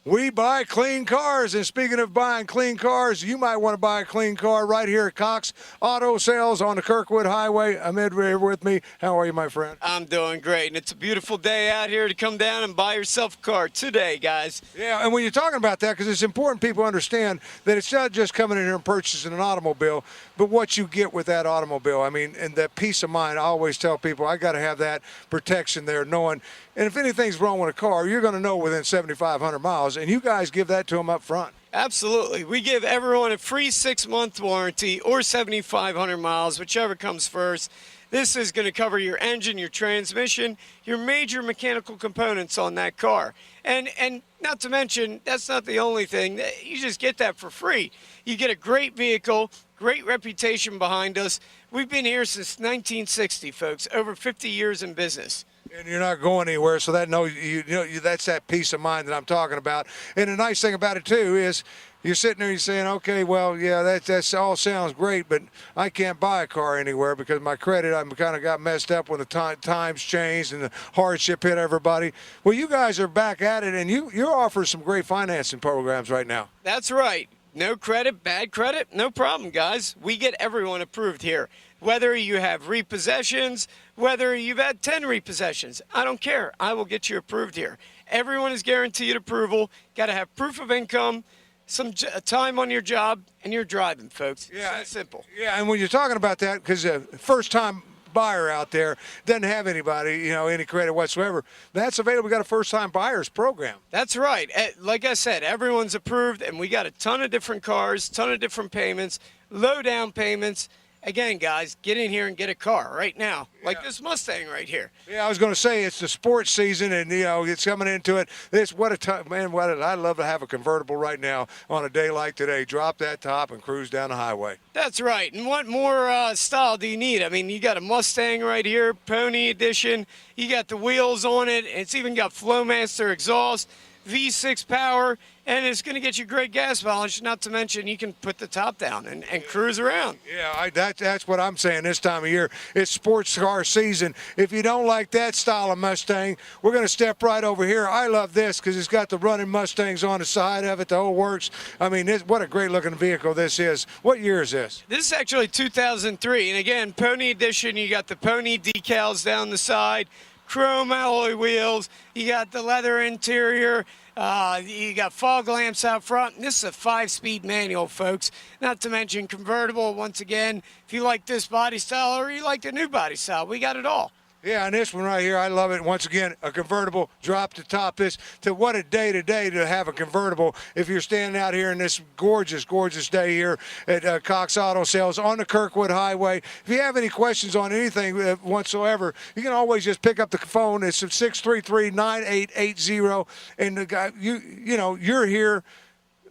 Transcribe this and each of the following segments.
We buy clean cars, and speaking of buying clean cars, you might want to buy a clean car right here at Cox Auto Sales on the Kirkwood Highway. Ahmed here with me. How are you, my friend? I'm doing great, and it's a beautiful day out here to come down and buy yourself a car today, guys. Yeah, and when you're talking about that, because it's important people understand that it's not just coming in here and purchasing an automobile, but what you get with that automobile. I mean, and that peace of mind. I always tell people, I got to have that protection there, knowing, and if anything's wrong with a car, you're going to know within 7,500 miles, and you guys give that to them up front. Absolutely. We give everyone a free 6-month warranty or 7,500 miles, whichever comes first. This is going to cover your engine, your transmission, your major mechanical components on that car. And not to mention, that's not the only thing. You just get that for free. You get a great vehicle, great reputation behind us. We've been here since 1960, folks, over 50 years in business. And you're not going anywhere, so that that's that peace of mind that I'm talking about. And the nice thing about it too is you're sitting there, you're saying, okay, well, yeah, that all sounds great, but I can't buy a car anywhere because my credit, I've kind of got messed up when the times changed and the hardship hit everybody. Well, you guys are back at it, and you're offering some great financing programs right now. That's right. No credit, bad credit, no problem, guys. We get everyone approved here. Whether you have repossessions, whether you've had 10 repossessions, I don't care. I will get you approved here. Everyone is guaranteed approval. Got to have proof of income, some time on your job, and you're driving, folks. Yeah, it's that simple. Yeah, and when you're talking about that, because first-time buyer out there doesn't have anybody, any credit whatsoever, that's available. We got a first-time buyers program. That's right. Like I said, everyone's approved, and we got a ton of different cars, ton of different payments, low down payments. Again, guys, get in here and get a car right now, like this Mustang right here. Yeah, I was going to say it's the sports season, and it's coming into it. What a time, man! I'd love to have a convertible right now on a day like today. Drop that top and cruise down the highway. That's right. And what more style do you need? I mean, you got a Mustang right here, Pony Edition. You got the wheels on it. It's even got Flowmaster exhaust, V6 power, and it's going to get you great gas mileage, not to mention you can put the top down and cruise around. Yeah, that's what I'm saying this time of year. It's sports car season. If you don't like that style of Mustang, we're going to step right over here. I love this because it's got the running Mustangs on the side of it, the whole works. I mean, what a great-looking vehicle this is. What year is this? This is actually 2003, and again, Pony Edition, you got the Pony decals down the side, chrome alloy wheels, you got the leather interior, you got fog lamps out front. And this is a 5-speed manual, folks. Not to mention convertible. Once again, if you like this body style or you like the new body style, we got it all. Yeah, and this one right here, I love it. Once again, a convertible, drop to top this. What a day today to have a convertible. If you're standing out here in this gorgeous, gorgeous day here at Cox Auto Sales on the Kirkwood Highway. If you have any questions on anything whatsoever, you can always just pick up the phone. It's 633-9880. And the guy, you're here.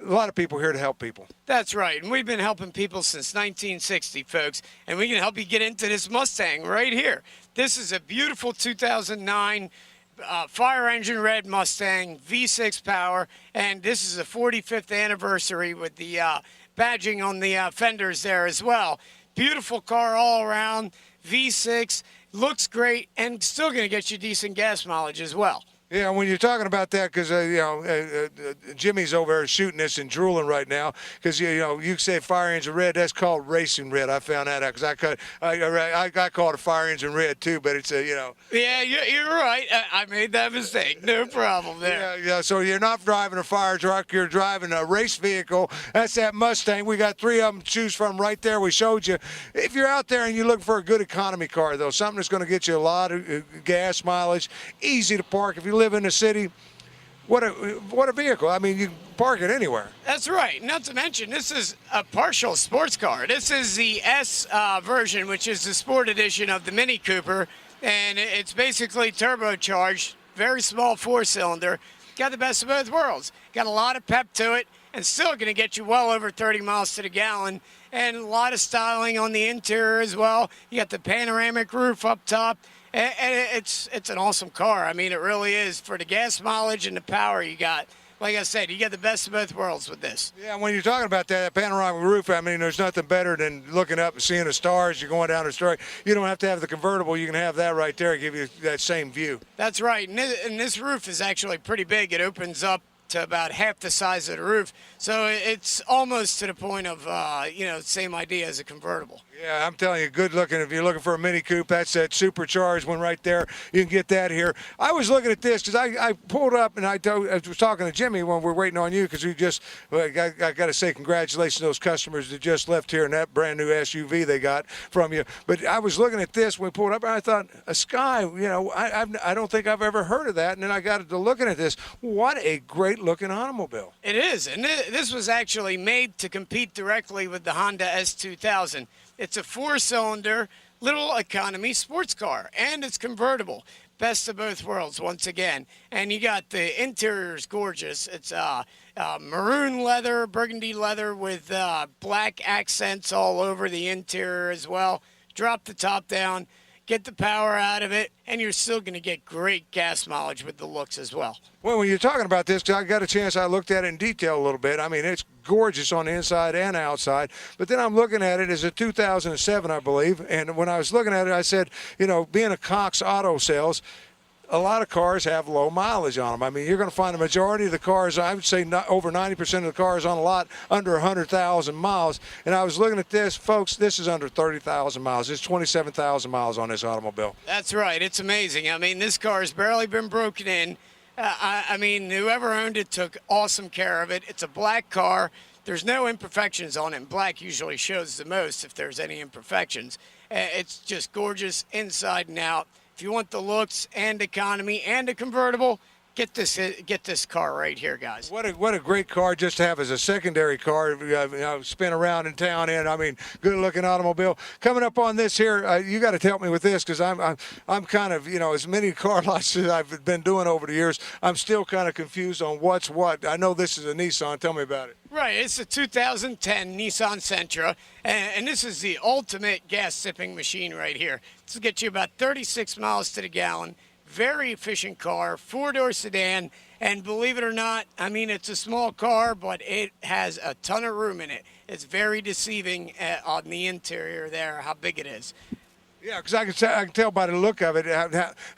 A lot of people here to help people. That's right, and we've been helping people since 1960, folks, and we can help you get into this Mustang right here. This is a beautiful 2009 fire engine red Mustang, V6 power, and this is the 45th anniversary with the badging on the fenders there as well. Beautiful car all around, V6, looks great, and still going to get you decent gas mileage as well. Yeah, when you're talking about that, because Jimmy's over there shooting this and drooling right now, because you say fire engine red, that's called racing red. I found that out because I call it a fire engine red too, but it's Yeah, you're right. I made that mistake. No problem there. Yeah. So you're not driving a fire truck, you're driving a race vehicle. That's that Mustang. We got 3 of them to choose from right there. We showed you. If you're out there and you're looking for a good economy car, though, something that's going to get you a lot of gas mileage, easy to park. If you live in the city, what a vehicle. I mean, you can park it anywhere. That's right. Not to mention, this is a partial sports car. This is the S version, which is the sport edition of the Mini Cooper, and it's basically turbocharged, very small 4-cylinder. Got the best of both worlds. Got a lot of pep to it, and still going to get you well over 30 miles to the gallon, and a lot of styling on the interior as well. You got the panoramic roof up top. And it's an awesome car. I mean, it really is. For the gas mileage and the power you got, like I said, you get the best of both worlds with this. Yeah, when you're talking about that panoramic roof, I mean, there's nothing better than looking up and seeing the stars. You're going down the street. You don't have to have the convertible. You can have that right there and give you that same view. That's right. And this roof is actually pretty big. It opens up to about half the size of the roof. So it's almost to the point of, same idea as a convertible. Yeah, I'm telling you, good looking. If you're looking for a Mini Coupe, that's that supercharged one right there. You can get that here. I was looking at this because I pulled up and I was talking to Jimmy when we're waiting on you because I got to say congratulations to those customers that just left here in that brand new SUV they got from you. But I was looking at this when we pulled up and I thought, a Sky, I don't think I've ever heard of that. And then I got to looking at this. What a great looking automobile. It is. And this was actually made to compete directly with the Honda S2000. It's a 4-cylinder, little economy sports car, and it's convertible. Best of both worlds, once again. And you got the interior is gorgeous. It's maroon leather, burgundy leather with black accents all over the interior as well. Drop the top down, get the power out of it, and you're still going to get great gas mileage with the looks as well. Well, when you're talking about this, I got a chance, I looked at it in detail a little bit. I mean, it's gorgeous on the inside and outside. But then I'm looking at it as a 2007, I believe. And when I was looking at it, I said, being a Cox Auto Sales, a lot of cars have low mileage on them. I mean, you're going to find a majority of the cars, I would say over 90% of the cars on a lot, under 100,000 miles. And I was looking at this, folks, this is under 30,000 miles. It's 27,000 miles on this automobile. That's right. It's amazing. I mean, this car has barely been broken in. I mean, whoever owned it took awesome care of it. It's a black car. There's no imperfections on it. And black usually shows the most if there's any imperfections. It's just gorgeous inside and out. If you want the looks and economy and a convertible, get this car right here, guys. What a great car just to have as a secondary car, spin around in town in. I mean, good looking automobile. Coming up on this here, you got to help me with this because I'm kind of, as many car lots as I've been doing over the years, I'm still kind of confused on what's what. I know this is a Nissan. Tell me about it. Right, it's a 2010 Nissan Sentra, and this is the ultimate gas-sipping machine right here. This will get you about 36 miles to the gallon. Very efficient car, 4-door sedan, and believe it or not, I mean, it's a small car, but it has a ton of room in it. It's very deceiving on the interior there, how big it is. Yeah, because I can tell by the look of it,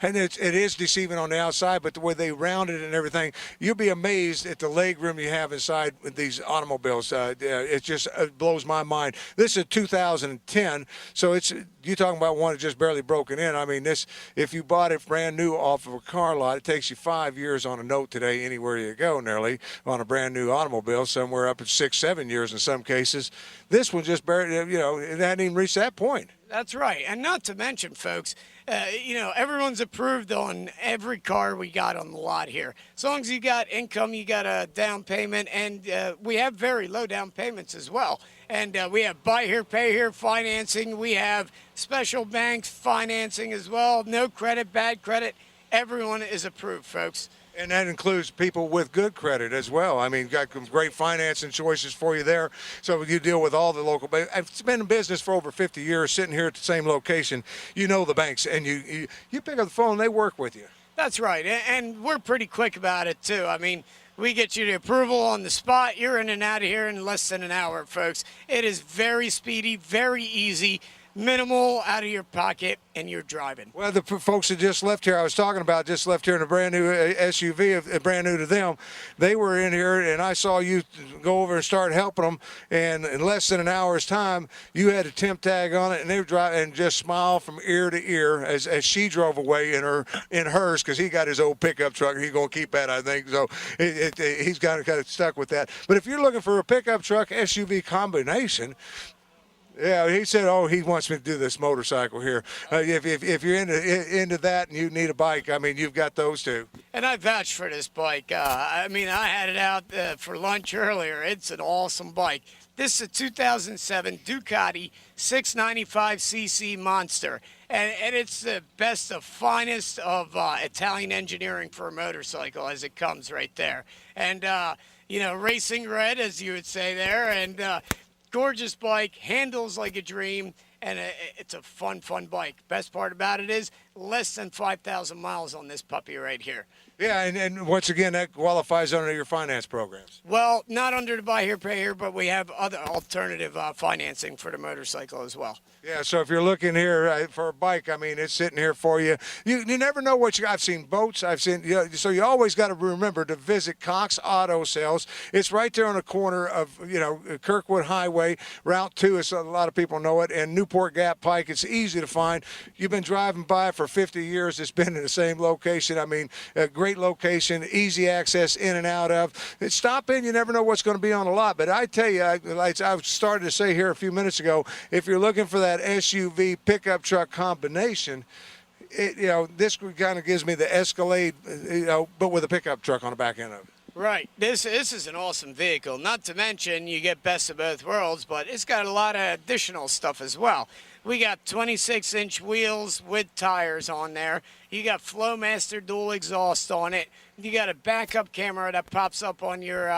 and it is deceiving on the outside, but the way they round it and everything, you'll be amazed at the leg room you have inside with these automobiles. It blows my mind. This is 2010, so you're talking about one that just barely broken in. I mean, if you bought it brand new off of a car lot, it takes you 5 years on a note today anywhere you go nearly on a brand new automobile, somewhere up at 6-7 years in some cases. This one just barely, it hadn't even reached that point. That's right. And not to mention, folks, everyone's approved on every car we got on the lot here. As long as you got income, you got a down payment, and we have very low down payments as well. And we have buy here, pay here financing. We have special bank financing as well. No credit, bad credit. Everyone is approved, folks. And that includes people with good credit as well. I mean, got some great financing choices for you there. So you deal with all the local banks. I've been in business for over 50 years, sitting here at the same location. You know the banks, and you pick up the phone, they work with you. That's right, and we're pretty quick about it, too. I mean, we get you the approval on the spot. You're in and out of here in less than an hour, folks. It is very speedy, very easy. Minimal out of your pocket, and you're driving. Well, the folks that just left here, I was talking about, just left here in a brand new SUV, brand new to them. They were in here, and I saw you go over and start helping them. And in less than an hour's time, you had a temp tag on it, and they were driving and just smiled from ear to ear as she drove away in hers, because he got his old pickup truck. He's going to keep that, I think. So he's kind of stuck with that. But if you're looking for a pickup truck SUV combination. Yeah, he said, he wants me to do this motorcycle here. If you're into that and you need a bike, I mean, you've got those too. And I vouched for this bike. I had it out for lunch earlier. It's an awesome bike. This is a 2007 Ducati 695cc Monster. And it's the best of finest of Italian engineering for a motorcycle as it comes right there. And, racing red, as you would say there. And gorgeous bike, handles like a dream, and it's a fun bike. Best part about it is less than 5,000 miles on this puppy right here. Yeah, and once again, that qualifies under your finance programs. Well, not under the buy here, pay here, but we have other alternative financing for the motorcycle as well. Yeah, so if you're looking here for a bike, I mean, it's sitting here for you. You never know what I've seen boats. I've seen, so you always got to remember to visit Cox Auto Sales. It's right there on the corner of, Kirkwood Highway. Route 2, a lot of people know it, and Newport Gap Pike. It's easy to find. You've been driving by for 50 years. It's been in the same location. I mean, a great location, easy access in and out of. Stop in. You never know what's going to be on the lot. But I tell you, I started to say here a few minutes ago, if you're looking for that SUV pickup truck combination, this kind of gives me the Escalade, but with a pickup truck on the back end of it. Right. This is an awesome vehicle. Not to mention you get best of both worlds, but it's got a lot of additional stuff as well. We got 26-inch wheels with tires on there. You got Flowmaster dual exhaust on it. You got a backup camera that pops up on your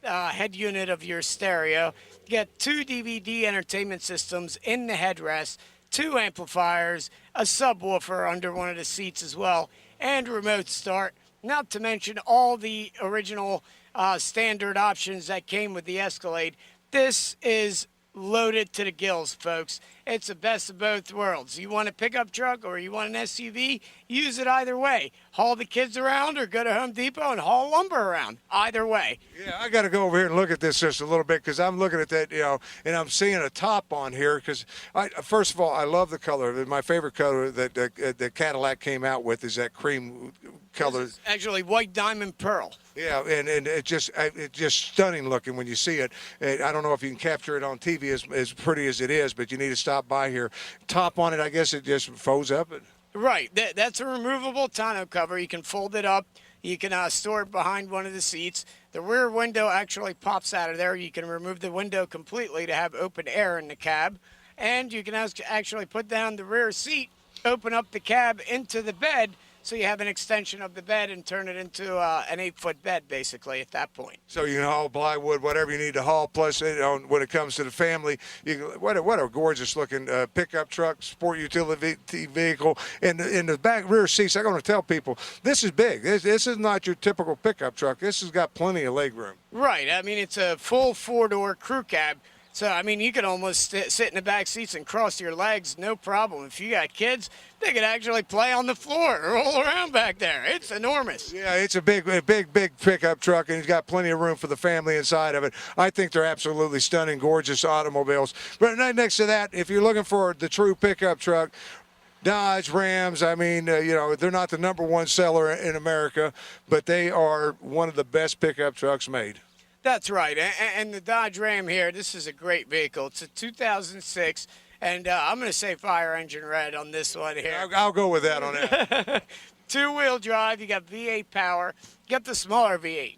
head unit of your stereo. You got 2 DVD entertainment systems in the headrest, 2 amplifiers, a subwoofer under one of the seats as well, and remote start. Not to mention all the original standard options that came with the Escalade. This is loaded to the gills, folks. It's the best of both worlds. You want a pickup truck or you want an SUV, use it either way. Haul the kids around or go to Home Depot and haul lumber around. Either way. Yeah, I got to go over here and look at this just a little bit because I'm looking at that, and I'm seeing a top on here because, first of all, I love the color. My favorite color that the Cadillac came out with is that cream color. This is actually white diamond pearl. Yeah, and it's just stunning looking when you see it. I don't know if you can capture it on TV as pretty as it is, but you need to stop by here. Top on it, I guess it just folds up. Right. That's a removable tonneau cover. You can fold it up. You can store it behind one of the seats. The rear window actually pops out of there. You can remove the window completely to have open air in the cab. And you can actually put down the rear seat, open up the cab into the bed, so you have an extension of the bed and turn it into an 8-foot bed, basically, at that point. So you can haul plywood, whatever you need to haul. Plus, when it comes to the family, what a gorgeous-looking pickup truck, sport utility vehicle. And in the back rear seats, I'm going to tell people, this is big. This is not your typical pickup truck. This has got plenty of leg room. Right. I mean, it's a full 4-door crew cab. So, I mean, you could almost sit in the back seats and cross your legs, no problem. If you got kids, they could actually play on the floor or roll around back there. It's enormous. Yeah, it's a big pickup truck, and it's got plenty of room for the family inside of it. I think they're absolutely stunning, gorgeous automobiles. But right next to that, if you're looking for the true pickup truck, Dodge, Rams, I mean, they're not the #1 seller in America, but they are one of the best pickup trucks made. That's right. And the Dodge Ram here, this is a great vehicle. It's a 2006, and I'm going to say fire engine red on this one here. I'll go with that on that. 2-wheel drive. You got V8 power. You got the smaller V8.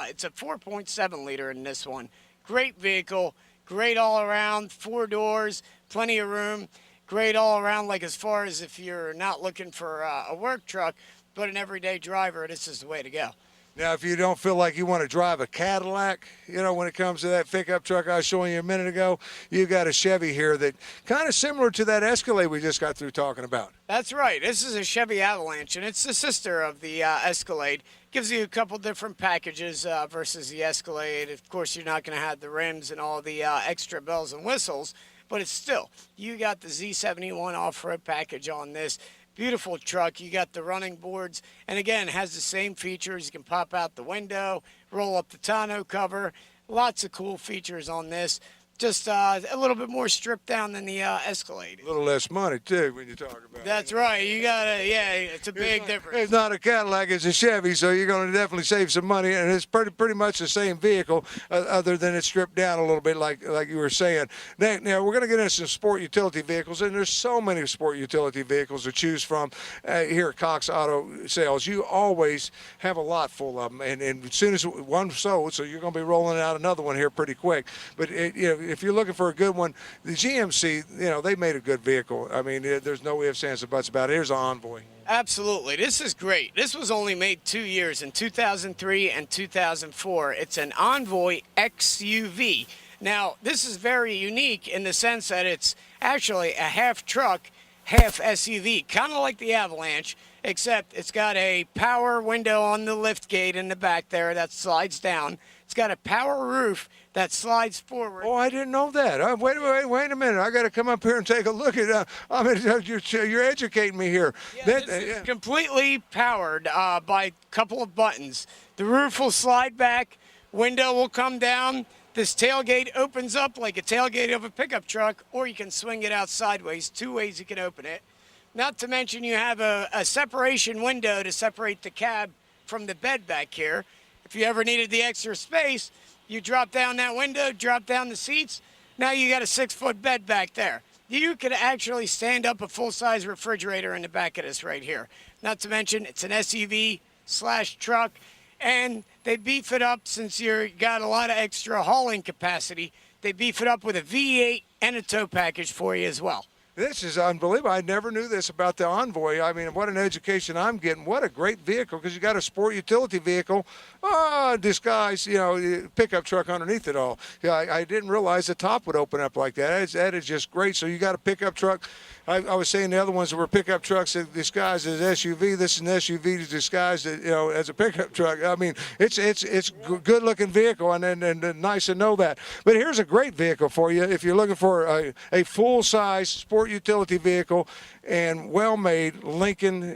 It's a 4.7 liter in this one. Great vehicle. Great all around. 4 doors. Plenty of room. Great all around, like as far as if you're not looking for a work truck, but an everyday driver, this is the way to go. Now, if you don't feel like you want to drive a Cadillac, when it comes to that pickup truck I was showing you a minute ago, you got a Chevy here that kind of similar to that Escalade we just got through talking about. That's right. This is a Chevy Avalanche, and it's the sister of the Escalade. Gives you a couple different packages versus the Escalade. Of course, you're not going to have the rims and all the extra bells and whistles, but it's still, you got the Z71 off-road package on this. Beautiful truck. You got the running boards, and again, has the same features. You can pop out the window, roll up the tonneau cover. Lots of cool features on this. Just a little bit more stripped down than the Escalade. A little less money, too, when you talk about it. That's right. You got to, yeah, it's a big difference. It's not a Cadillac, it's a Chevy, so you're going to definitely save some money, and it's pretty much the same vehicle, other than it's stripped down a little bit, like you were saying. Now we're going to get into some sport utility vehicles, and there's so many sport utility vehicles to choose from here at Cox Auto Sales. You always have a lot full of them, and as soon as one sold, so you're going to be rolling out another one here pretty quick. But if you're looking for a good one, the GMC, they made a good vehicle. I mean, there's no ifs, ands, or buts about it. Here's an Envoy. Absolutely. This is great. This was only made 2 years, in 2003 and 2004. It's an Envoy XUV. Now, this is very unique in the sense that it's actually a half truck, half SUV, kind of like the Avalanche, except it's got a power window on the lift gate in the back there that slides down. It's got a power roof that slides forward. Oh, I didn't know that. Wait a minute. I got to come up here and take a look at. You're educating me here. Yeah, this is completely powered by a couple of buttons. The roof will slide back, window will come down. This tailgate opens up like a tailgate of a pickup truck, or you can swing it out sideways. Two ways you can open it. Not to mention you have a separation window to separate the cab from the bed back here. If you ever needed the extra space, you drop down that window, drop down the seats. Now you got a 6-foot bed back there. You could actually stand up a full-size refrigerator in the back of this right here. Not to mention it's an SUV/truck, and they beef it up since you got a lot of extra hauling capacity. They beef it up with a V8 and a tow package for you as well. This is unbelievable. I never knew this about the Envoy. I mean, what an education I'm getting. What a great vehicle, because you got a sport utility vehicle, disguised, pickup truck underneath it all. Yeah, I didn't realize the top would open up like that. That is just great. So you got a pickup truck. I was saying the other ones that were pickup trucks disguised as SUV. This is an SUV disguised, as a pickup truck. I mean, it's a good-looking vehicle, and nice to know that. But here's a great vehicle for you if you're looking for a full-size sport utility vehicle and well-made Lincoln.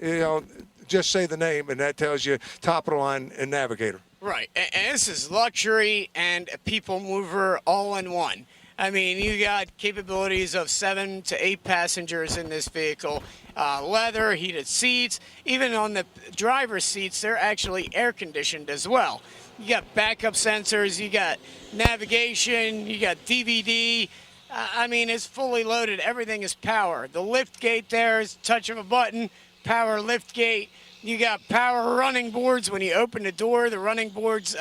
Just say the name, and that tells you top of the line and Navigator. Right, and this is luxury and a people mover all in one. I mean, you got capabilities of 7 to 8 passengers in this vehicle, leather, heated seats. Even on the driver's seats, they're actually air conditioned as well. You got backup sensors, you got navigation, you got DVD. I mean, it's fully loaded. Everything is power. The lift gate there is touch of a button, power lift gate. You got power running boards. When you open the door, the running boards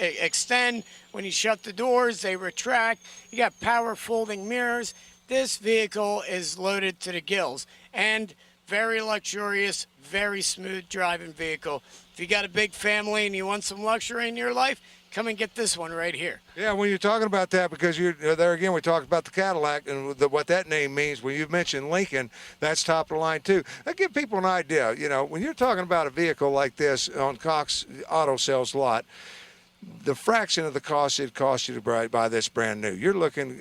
extend. When you shut the doors, they retract. You got power folding mirrors. This vehicle is loaded to the gills, and very luxurious, very smooth driving vehicle. If you got a big family and you want some luxury in your life, come and get this one right here. Yeah, when you're talking about that, because you're there again, we talked about the Cadillac and what that name means. When you mentioned Lincoln, that's top of the line too. That give people an idea. When you're talking about a vehicle like this on Cox Auto Sales lot, the fraction of the cost it costs you to buy this brand new, you're looking,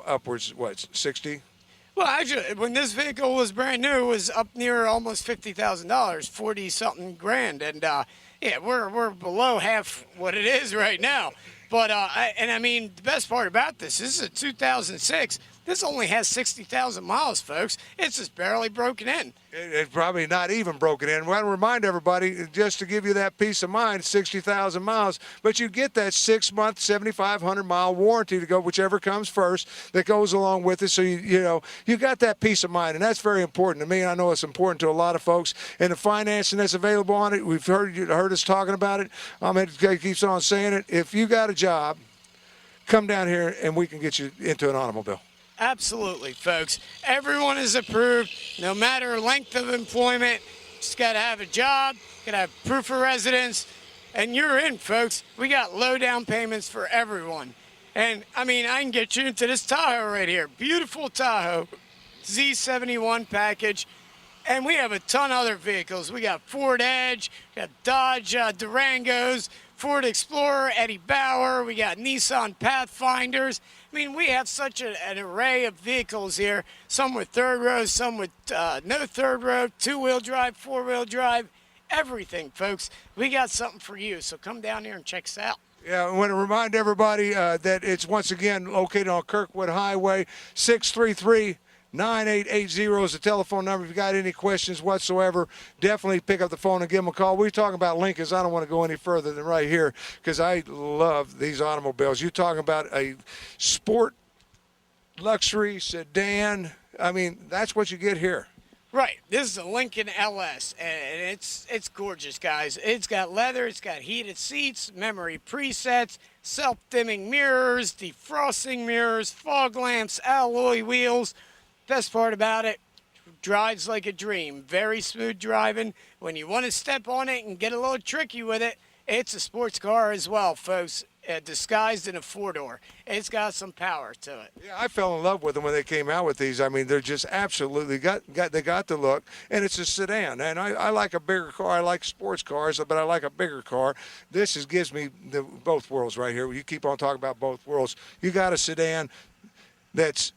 upwards, 60? Well, actually, when this vehicle was brand new, it was up near almost $50,000, 40-something grand, and yeah, we're below half what it is right now. But I mean, the best part about this is a 2006. This only has 60,000 miles, folks. It's just barely broken in. It's probably not even broken in. I want to remind everybody, just to give you that peace of mind, 60,000 miles, but you get that 6-month, 7,500-mile warranty to go whichever comes first that goes along with it. So, you got that peace of mind, and that's very important to me. I know it's important to a lot of folks. And the financing that's available on it, we've heard us talking about it. It keeps on saying it. If you got a job, come down here, and we can get you into an automobile. Absolutely, folks. Everyone is approved, no matter length of employment. Just got to have a job, got to have proof of residence, and you're in, folks. We got low down payments for everyone. And, I mean, I can get you into this Tahoe right here. Beautiful Tahoe, Z71 package. And we have a ton of other vehicles. We got Ford Edge, we got Dodge Durangos, Ford Explorer, Eddie Bauer. We got Nissan Pathfinders. I mean, we have such an array of vehicles here. Some with third row, some with no third row, 2-wheel drive, 4-wheel drive, everything, folks. We got something for you, so come down here and check us out. Yeah, I want to remind everybody that it's once again located on Kirkwood Highway, 633 9880 is the telephone number. If you got any questions whatsoever, definitely pick up the phone and give them a call. We're talking about Lincolns. I don't want to go any further than right here because I love these automobiles. You're talking about a sport, luxury, sedan. I mean, that's what you get here. Right. This is a Lincoln LS, and it's gorgeous, guys. It's got leather, it's got heated seats, memory presets, self-dimming mirrors, defrosting mirrors, fog lamps, alloy wheels. Best part about it, drives like a dream. Very smooth driving. When you want to step on it and get a little tricky with it, it's a sports car as well, folks. disguised in a four-door. It's got some power to it. Yeah, I fell in love with them when they came out with these. I mean, they're just absolutely they got the look, and it's a sedan. And I like a bigger car. I like sports cars, but I like a bigger car. This gives me both worlds right here. You keep on talking about both worlds. You got a sedan that's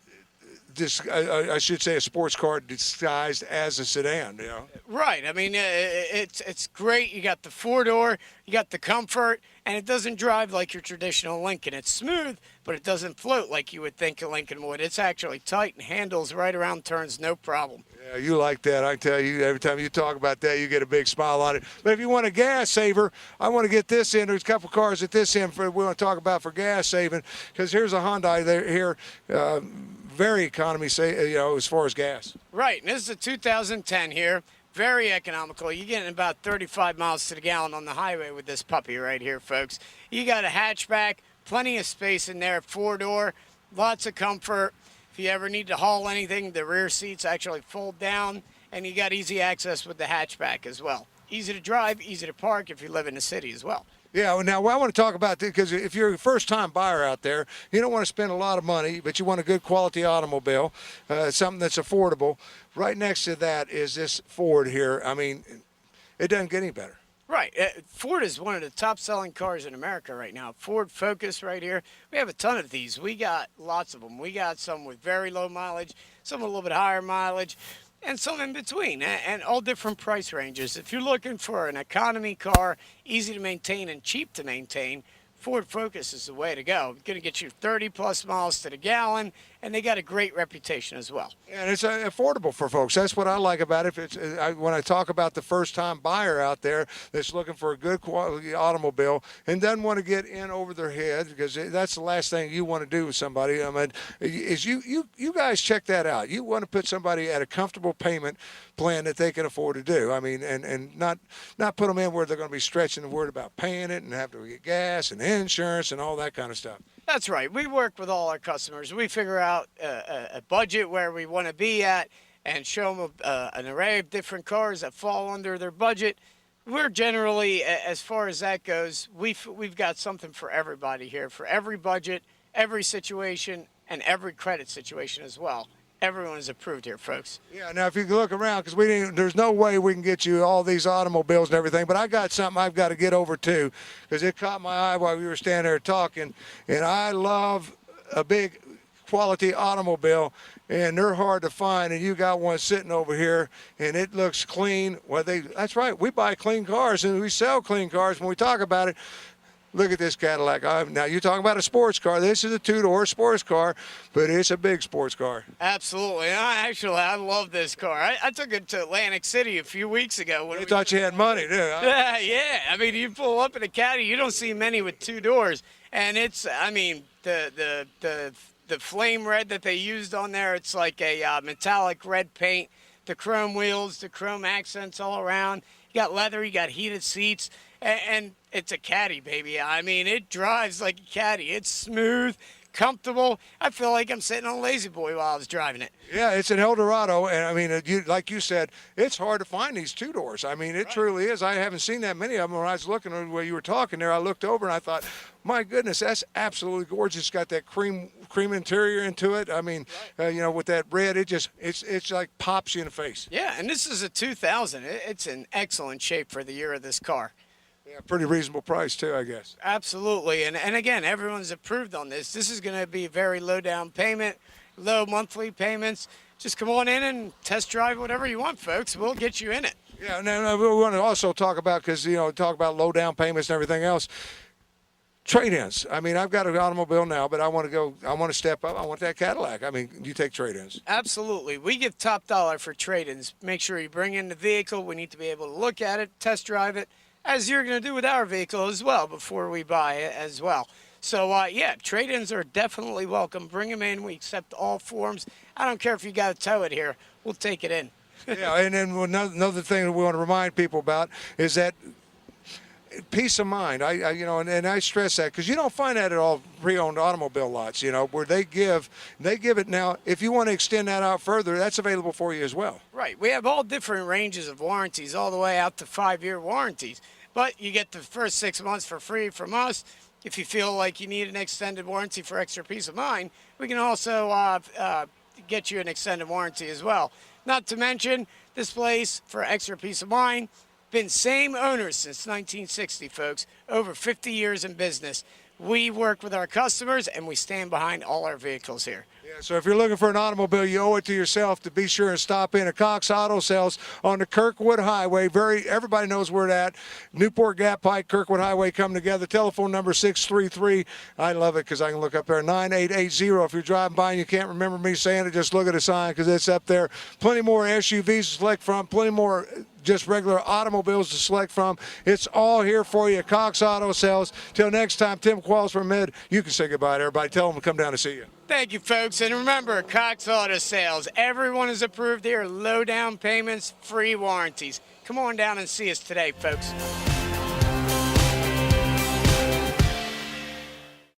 I should say a sports car disguised as a sedan, you know. Right. I mean, it's great. You got the four-door, you got the comfort, and it doesn't drive like your traditional Lincoln. It's smooth, but it doesn't float like you would think a Lincoln would. It's actually tight and handles right around turns, no problem. Yeah, you like that. I tell you, every time you talk about that, you get a big smile on it. But if you want a gas saver, I want to get this in. There's a couple cars at this end we want to talk about for gas saving, because here's a Hyundai here. Very economy, as far as gas. Right, and this is a 2010 here. Very economical. You're getting about 35 miles to the gallon on the highway with this puppy right here, folks. You got a hatchback, plenty of space in there, four-door, lots of comfort. If you ever need to haul anything, the rear seats actually fold down, and you got easy access with the hatchback as well. Easy to drive, easy to park if you live in the city as well. Yeah, well, now I want to talk about this, because if you're a first-time buyer out there, you don't want to spend a lot of money, but you want a good quality automobile, something that's affordable. Right next to that is this Ford here. I mean, it doesn't get any better. Right. Ford is one of the top-selling cars in America right now. Ford Focus right here. We have a ton of these. We got lots of them. We got some with very low mileage, some with a little bit higher mileage, and some in between, and all different price ranges. If you're looking for an economy car, easy to maintain and cheap to maintain, Ford Focus is the way to go. Going to get you 30-plus miles to the gallon, and they got a great reputation as well. And it's affordable for folks. That's what I like about it. When I talk about the first-time buyer out there that's looking for a good quality automobile and doesn't want to get in over their head, because that's the last thing you want to do with somebody. I mean, is you guys check that out. You want to put somebody at a comfortable payment plan that they can afford to do. I mean, and not put them in where they're going to be stretching and worried about paying it and have to get gas and insurance and all that kind of stuff. That's right. We work with all our customers. We figure out a budget where we want to be at and show them an array of different cars that fall under their budget. We're generally, as far as that goes, we've got something for everybody here, for every budget, every situation, and every credit situation as well. Everyone is approved here, folks. Yeah, now if you look around, because there's no way we can get you all these automobiles and everything, but I got something I've got to get over to, because it caught my eye while we were standing there talking, and I love a big quality automobile, and they're hard to find, and you got one sitting over here, and it looks clean. Well, that's right, we buy clean cars, and we sell clean cars when we talk about it. Look at this Cadillac. Now, you're talking about a sports car. This is a two-door sports car, but it's a big sports car. Absolutely. I love this car. I took it to Atlantic City a few weeks ago. You thought you had money, didn't you? Yeah. I mean, you pull up in a Caddy, you don't see many with two doors. And it's, I mean, the flame red that they used on there, it's like a metallic red paint. The chrome wheels, the chrome accents all around. You got leather, you got heated seats, and it's a Caddy, baby. I mean, it drives like a Caddy. It's smooth, comfortable. I feel like I'm sitting on a Lazy Boy while I was driving it. Yeah, it's an Eldorado, and I mean, like you said, it's hard to find these two doors. I mean, it truly is. I haven't seen that many of them. When I was looking where you were talking there, I looked over and I thought, my goodness, that's absolutely gorgeous. It's got that cream interior into it. I mean, with that red, it's like pops you in the face. Yeah, and this is a 2000. It's in excellent shape for the year of this car. Yeah, pretty reasonable price too, I guess. Absolutely, and again, everyone's approved on this. This is going to be very low down payment, low monthly payments. Just come on in and test drive whatever you want, folks. We'll get you in it. Yeah, no, we want to also talk about, because talk about low down payments and everything else. Trade-ins. I mean, I've got an automobile now, but I want to step up. I want that Cadillac. I mean, you take trade-ins. Absolutely. We give top dollar for trade-ins. Make sure you bring in the vehicle. We need to be able to look at it, test drive it, as you're going to do with our vehicle as well before we buy it as well. So, yeah, trade-ins are definitely welcome. Bring them in. We accept all forms. I don't care if you got to tow it here. We'll take it in. Yeah, and then another thing that we want to remind people about is that peace of mind. And I stress that, because you don't find that at all pre-owned automobile lots, where they give it. Now, if you want to extend that out further, that's available for you as well. Right. We have all different ranges of warranties, all the way out to 5-year warranties. But you get the first 6 months for free from us. If you feel like you need an extended warranty for extra peace of mind, we can also get you an extended warranty as well. Not to mention, this place, for extra peace of mind, been same owners since 1960, folks. Over 50 years in business. We work with our customers, and we stand behind all our vehicles here. Yeah, so if you're looking for an automobile, you owe it to yourself to be sure and stop in at Cox Auto Sales on the Kirkwood Highway. Everybody knows where that. Newport Gap Pike, Kirkwood Highway come together. Telephone number 633. I love it because I can look up there. 9880. If you're driving by and you can't remember me saying it, just look at the sign because it's up there. Plenty more SUVs to select from. Plenty more just regular automobiles to select from. It's all here for you at Cox Auto Sales. Till next time, Tim Qualls from Mid. You can say goodbye to everybody. Tell them to come down to see you. Thank you, folks. And remember, Cox Auto Sales. Everyone is approved here. Low down payments, free warranties. Come on down and see us today, folks.